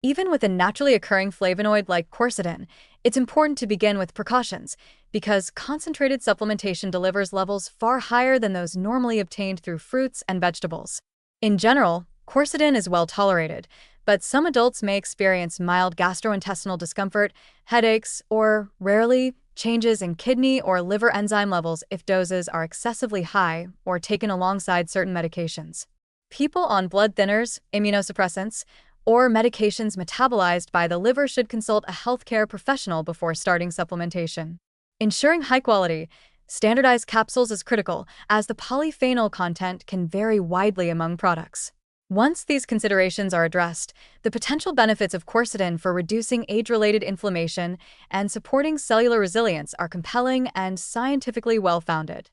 Even with a naturally occurring flavonoid like quercetin, it's important to begin with precautions because concentrated supplementation delivers levels far higher than those normally obtained through fruits and vegetables. In general, quercetin is well tolerated, but some adults may experience mild gastrointestinal discomfort, headaches, or, rarely, changes in kidney or liver enzyme levels if doses are excessively high or taken alongside certain medications. People on blood thinners, immunosuppressants, or medications metabolized by the liver should consult a healthcare professional before starting supplementation. Ensuring high quality, standardized capsules is critical, as the polyphenol content can vary widely among products. Once these considerations are addressed, the potential benefits of quercetin for reducing age-related inflammation and supporting cellular resilience are compelling and scientifically well-founded.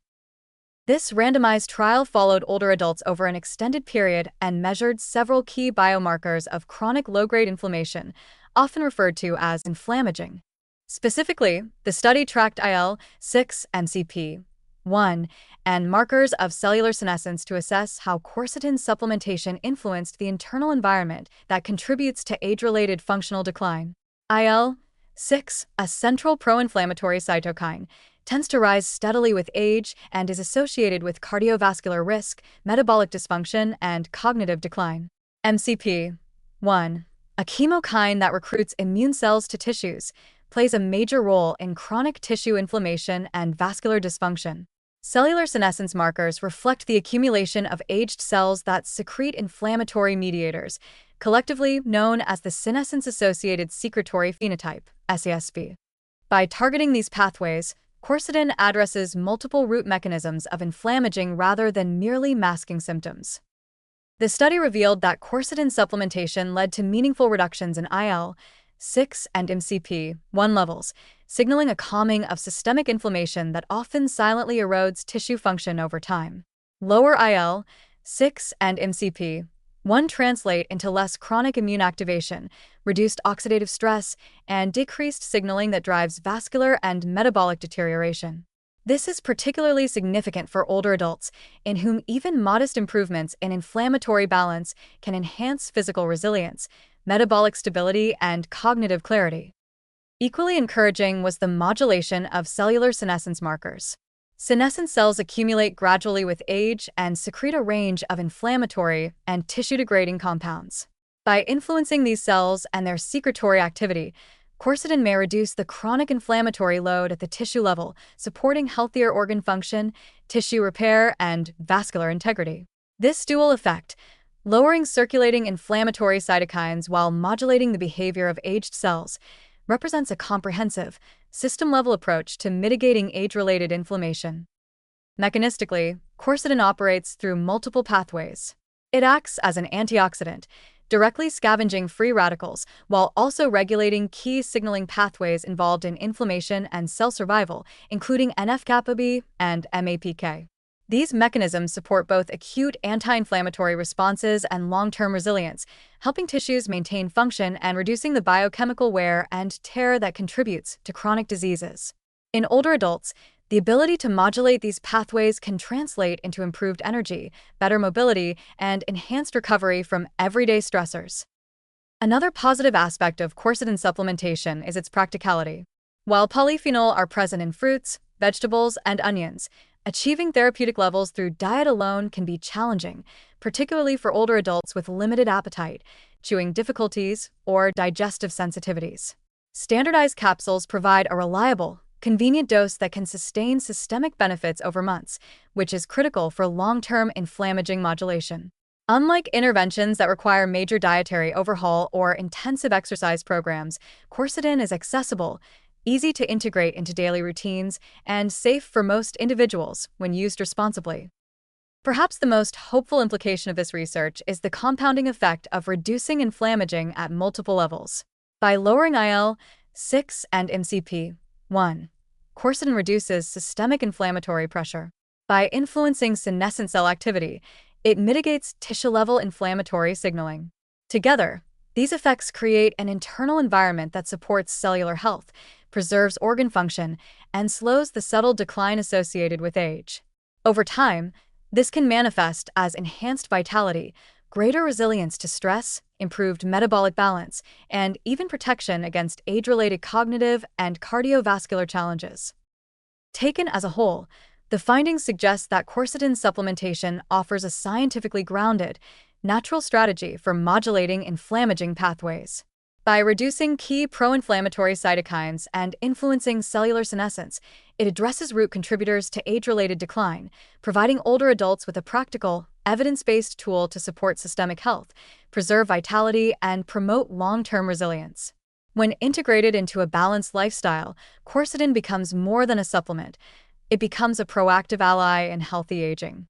This randomized trial followed older adults over an extended period and measured several key biomarkers of chronic low-grade inflammation, often referred to as inflammaging. Specifically, the study tracked IL-6, MCP-1, and markers of cellular senescence to assess how quercetin supplementation influenced the internal environment that contributes to age-related functional decline. IL-6, a central pro-inflammatory cytokine, tends to rise steadily with age and is associated with cardiovascular risk, metabolic dysfunction, and cognitive decline. MCP-1, a chemokine that recruits immune cells to tissues, plays a major role in chronic tissue inflammation and vascular dysfunction. Cellular senescence markers reflect the accumulation of aged cells that secrete inflammatory mediators, collectively known as the senescence-associated secretory phenotype, SASP. By targeting these pathways, quercetin addresses multiple root mechanisms of inflammaging rather than merely masking symptoms. The study revealed that quercetin supplementation led to meaningful reductions in IL-6 and MCP-1 levels, signaling a calming of systemic inflammation that often silently erodes tissue function over time. Lower IL-6 and MCP-1 translate into less chronic immune activation, reduced oxidative stress, and decreased signaling that drives vascular and metabolic deterioration. This is particularly significant for older adults, in whom even modest improvements in inflammatory balance can enhance physical resilience, metabolic stability, and cognitive clarity. Equally encouraging was the modulation of cellular senescence markers. Senescent cells accumulate gradually with age and secrete a range of inflammatory and tissue-degrading compounds. By influencing these cells and their secretory activity, quercetin may reduce the chronic inflammatory load at the tissue level, supporting healthier organ function, tissue repair, and vascular integrity. This dual effect, lowering circulating inflammatory cytokines while modulating the behavior of aged cells, represents a comprehensive, system-level approach to mitigating age-related inflammation. Mechanistically, quercetin operates through multiple pathways. It acts as an antioxidant, directly scavenging free radicals while also regulating key signaling pathways involved in inflammation and cell survival, including NF-kappa B and MAPK. These mechanisms support both acute anti-inflammatory responses and long-term resilience, helping tissues maintain function and reducing the biochemical wear and tear that contributes to chronic diseases. In older adults, the ability to modulate these pathways can translate into improved energy, better mobility, and enhanced recovery from everyday stressors. Another positive aspect of quercetin supplementation is its practicality. While polyphenol are present in fruits, vegetables, and onions, achieving therapeutic levels through diet alone can be challenging, particularly for older adults with limited appetite, chewing difficulties, or digestive sensitivities. Standardized capsules provide a reliable, convenient dose that can sustain systemic benefits over months, which is critical for long-term inflammaging modulation. Unlike interventions that require major dietary overhaul or intensive exercise programs, quercetin is accessible, easy to integrate into daily routines, and safe for most individuals when used responsibly. Perhaps the most hopeful implication of this research is the compounding effect of reducing inflammaging at multiple levels. By lowering IL-6 and MCP-1, quercetin reduces systemic inflammatory pressure. By influencing senescent cell activity, it mitigates tissue-level inflammatory signaling. Together, these effects create an internal environment that supports cellular health, preserves organ function, and slows the subtle decline associated with age. Over time, this can manifest as enhanced vitality, greater resilience to stress, improved metabolic balance, and even protection against age-related cognitive and cardiovascular challenges. Taken as a whole, the findings suggest that quercetin supplementation offers a scientifically grounded, natural strategy for modulating inflammaging pathways. By reducing key pro-inflammatory cytokines and influencing cellular senescence, it addresses root contributors to age-related decline, providing older adults with a practical, evidence-based tool to support systemic health, preserve vitality, and promote long-term resilience. When integrated into a balanced lifestyle, quercetin becomes more than a supplement. It becomes a proactive ally in healthy aging.